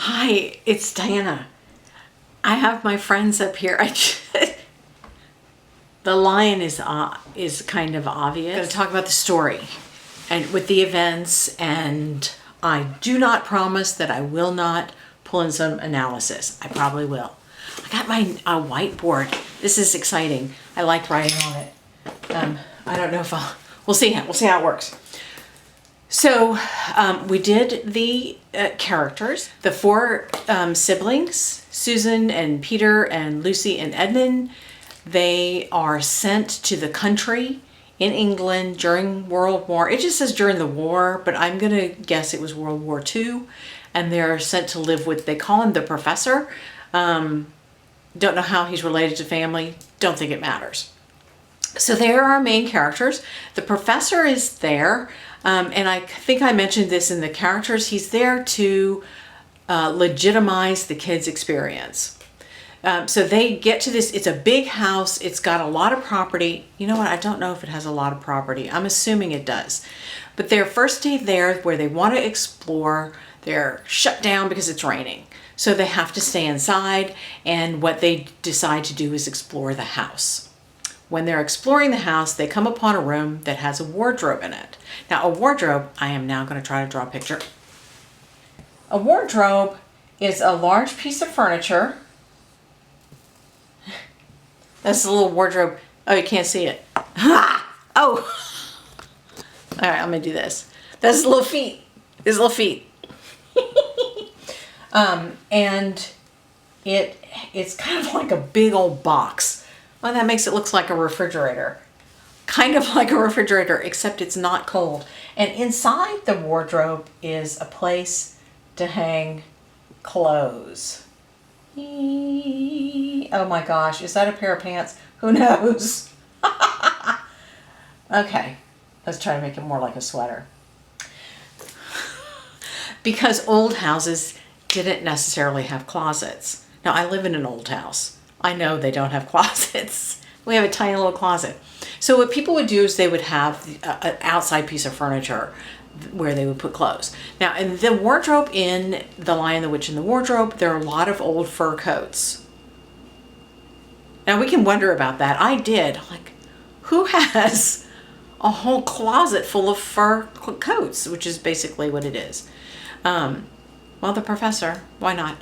Hi, it's Diana. I have my friends up here. The lion is kind of obvious. I'm going to talk about the story and with the events, and I do not promise that I will not pull in some analysis. I probably will. I got my whiteboard. This is exciting. I like writing on it. I don't know if we'll see how it works. So we did the characters, the four siblings, Susan and Peter and Lucy and Edmund. They are sent to the country in England during World War. It just says during the war, but I'm going to guess it was World War II. And they're sent to live with, they call him the professor. Don't know how he's related to family. Don't think it matters. So there are our main characters. The professor is there. And I think I mentioned this in the characters. He's there to legitimize the kids' experience. So they get to this, it's a big house. It's got a lot of property. You know what? I don't know if it has a lot of property. I'm assuming it does. But their first day there where they want to explore, they're shut down because it's raining. So they have to stay inside. And what they decide to do is explore the house. When they're exploring the house, they come upon a room that has a wardrobe in it. Now, a wardrobe, I am now going to try to draw a picture. A wardrobe is a large piece of furniture. That's a little wardrobe. Oh, you can't see it. Ha! Oh! All right, I'm going to do this. That's his little feet. His little feet. And it's kind of like a big old box. Well, that makes it look like a refrigerator. Kind of like a refrigerator, except it's not cold. And inside the wardrobe is a place to hang clothes. Oh my gosh, is that a pair of pants? Who knows? Okay, let's try to make it more like a sweater. Because old houses didn't necessarily have closets. Now, I live in an old house. I know they don't have closets. We have a tiny little closet. So what people would do is they would have an outside piece of furniture where they would put clothes. Now, in the wardrobe in The Lion, the Witch, and the Wardrobe, there are a lot of old fur coats. Now, we can wonder about that. I did. Like, who has a whole closet full of fur coats, which is basically what it is. Well, the professor, why not?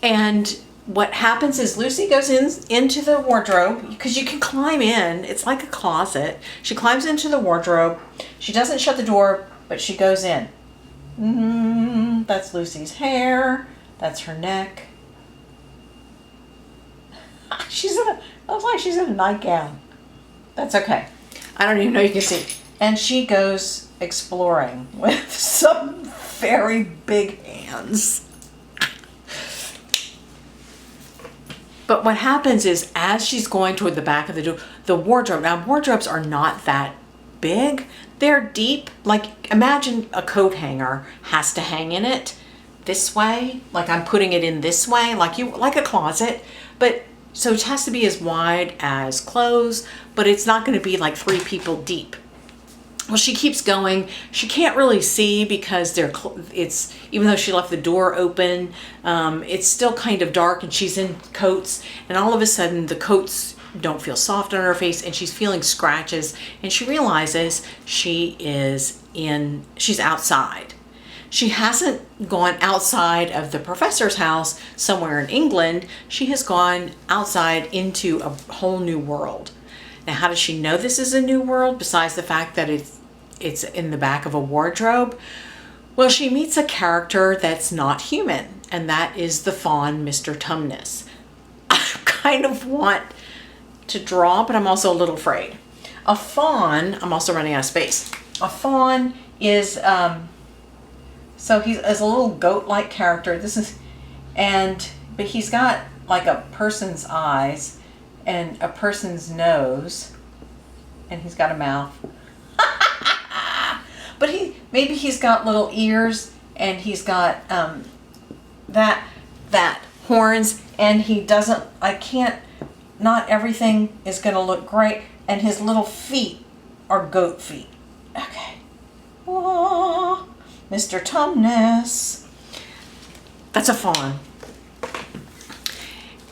And what happens is Lucy goes into the wardrobe because you can climb in. It's like a closet. She climbs into the wardrobe. She doesn't shut the door, but she goes in. That's Lucy's hair. That's her neck. Looks like she's in a nightgown. That's okay. I don't even know you can see. And she goes exploring with some very big hands. But what happens is as she's going toward the back of the door, the wardrobe, now wardrobes are not that big. They're deep. Like imagine a coat hanger has to hang in it this way. Like I'm putting it in this way, like a closet. But so it has to be as wide as clothes, but it's not going to be like 3 people deep. Well, she keeps going. She can't really see because it's even though she left the door open, it's still kind of dark and she's in coats. And all of a sudden the coats don't feel soft on her face and she's feeling scratches. And she realizes she's outside. She hasn't gone outside of the professor's house somewhere in England. She has gone outside into a whole new world. Now, how does she know this is a new world besides the fact that it's in the back of a wardrobe? Well, she meets a character that's not human, and that is the fawn, Mr. Tumnus. I kind of want to draw, but I'm also a little afraid. A fawn, I'm also running out of space. A fawn is, so he's a little goat-like character. But he's got like a person's eyes and a person's nose, and he's got a mouth. But maybe he's got little ears and he's got that horns, and he doesn't, not everything is going to look great, and his little feet are goat feet. Okay. Mr. Tumnus. That's a fawn.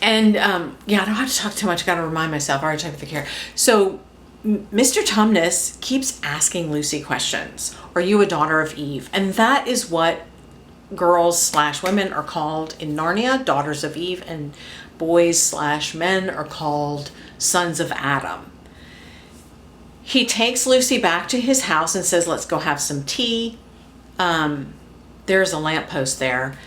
And yeah, I don't have to talk too much. I got to remind myself. I already checked with the care. So Mr. Tumnus keeps asking Lucy questions. Are you a daughter of Eve? And that is what girls/women are called in Narnia, daughters of Eve, and boys/men are called sons of Adam. He takes Lucy back to his house and says, let's go have some tea. There's a lamppost there.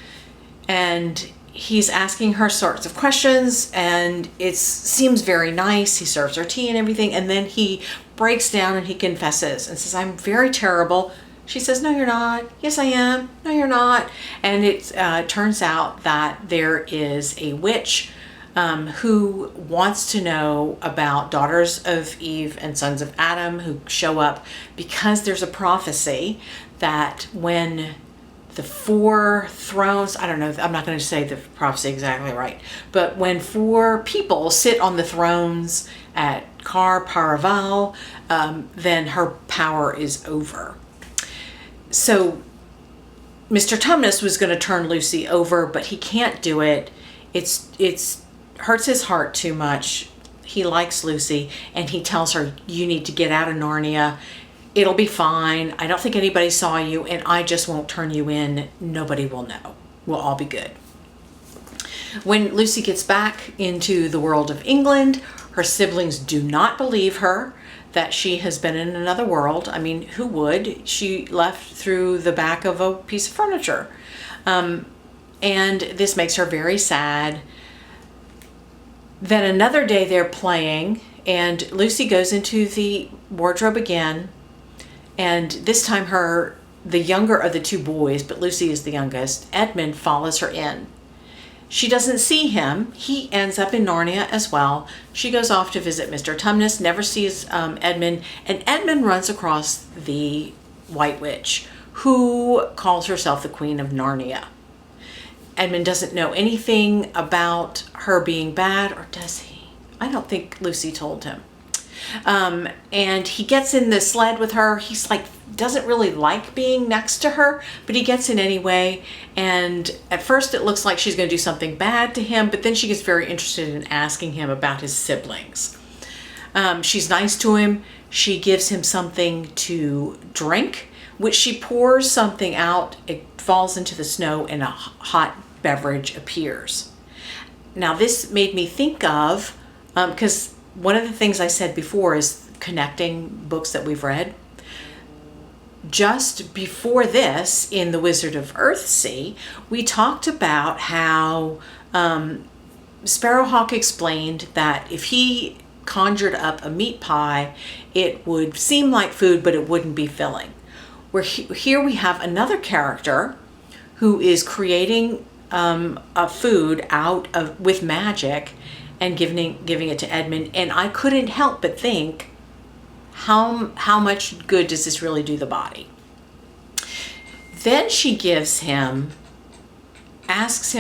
And he's asking her sorts of questions, and it seems very nice. He serves her tea and everything. And then he breaks down and he confesses and says, I'm very terrible. She says, no, you're not. Yes, I am. No, you're not. And it turns out that there is a witch who wants to know about daughters of Eve and sons of Adam who show up because there's a prophecy that when the 4 thrones, I don't know, I'm not going to say the prophecy exactly right, but when 4 people sit on the thrones at Car Paraval, then her power is over. So Mr. Tumnus was going to turn Lucy over, but he can't do it. It's hurts his heart too much. He likes Lucy, and he tells her, you need to get out of Narnia. It'll be fine. I don't think anybody saw you, and I just won't turn you in. Nobody will know. We'll all be good. When Lucy gets back into the world of England, her siblings do not believe her that she has been in another world. I mean, who would? She left through the back of a piece of furniture. And this makes her very sad. Then another day they're playing, and Lucy goes into the wardrobe again. And this time the younger of the 2 boys, but Lucy is the youngest, Edmund, follows her in. She doesn't see him. He ends up in Narnia as well. She goes off to visit Mr. Tumnus, never sees Edmund, and Edmund runs across the White Witch, who calls herself the Queen of Narnia. Edmund doesn't know anything about her being bad, or does he? I don't think Lucy told him. And he gets in the sled with her. He's doesn't really like being next to her, but he gets in anyway. And at first it looks like she's going to do something bad to him, but then she gets very interested in asking him about his siblings. She's nice to him. She gives him something to drink, which she pours something out. It falls into the snow and a hot beverage appears. Now this made me think of, because one of the things I said before is connecting books that we've read. Just before this, in The Wizard of Earthsea, we talked about how Sparrowhawk explained that if he conjured up a meat pie, it would seem like food, but it wouldn't be filling. Here we have another character who is creating a food with magic and giving it to Edmund, and I couldn't help but think, how much good does this really do the body? Then she asks him, that's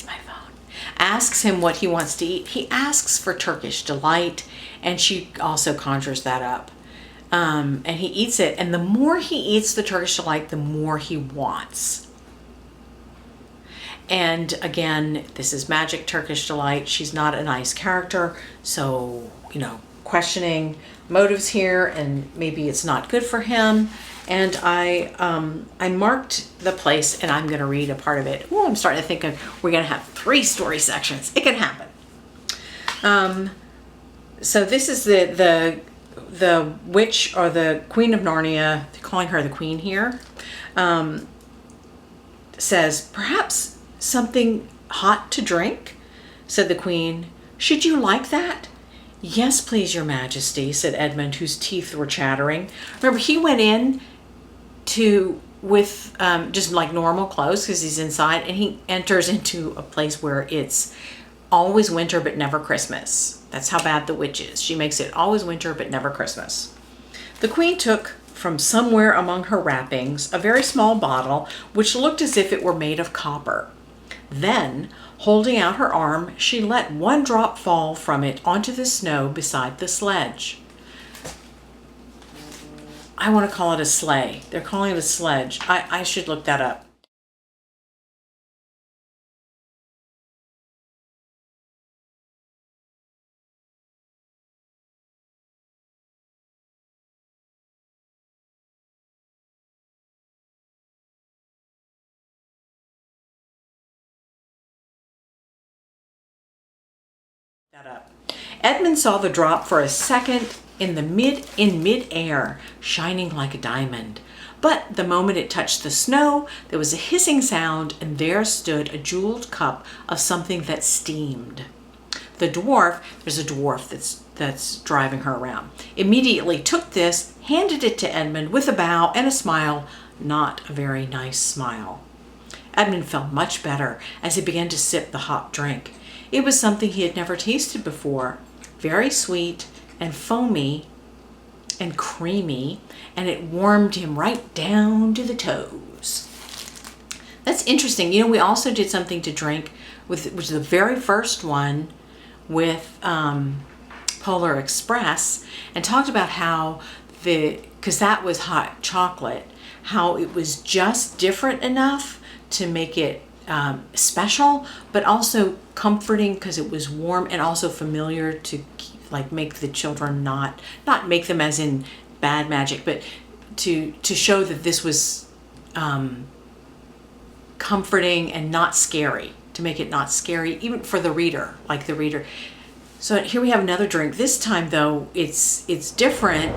my phone, asks him what he wants to eat. He asks for Turkish delight, and she also conjures that up. And he eats it, and the more he eats the Turkish delight, the more he wants. And again, this is magic Turkish delight. She's not a nice character, so, questioning motives here, and maybe it's not good for him. And I marked the place, and I'm going to read a part of it. Oh, I'm starting to think we're going to have 3 story sections. It can happen. So this is the witch, or the Queen of Narnia, they're calling her the Queen here, says, perhaps something hot to drink, said the Queen. Should you like that? Yes, please, Your Majesty, said Edmund, whose teeth were chattering. Remember, he went in with just like normal clothes because he's inside, and he enters into a place where it's always winter but never Christmas. That's how bad the witch is. She makes it always winter but never Christmas. The Queen took from somewhere among her wrappings a very small bottle which looked as if it were made of copper. Then, holding out her arm, she let 1 drop fall from it onto the snow beside the sledge. I want to call it a sleigh. They're calling it a sledge. I should look that up. That up. Edmund saw the drop for a second in mid-air, shining like a diamond. But the moment it touched the snow, there was a hissing sound, and there stood a jeweled cup of something that steamed. The dwarf, there's a dwarf that's driving her around, immediately took this, handed it to Edmund with a bow and a smile, not a very nice smile. Edmund felt much better as he began to sip the hot drink. It was something he had never tasted before, very sweet and foamy and creamy, and it warmed him right down to the toes. That's interesting. You know, we also did something to drink with, which is the very first one, with Polar Express, and talked about how because that was hot chocolate, how it was just different enough to make it special, but also comforting because it was warm and also familiar to make the children not make them as in bad magic, but to show that this was comforting and not scary, to make it not scary even for the reader, So here we have another drink. This time though, it's different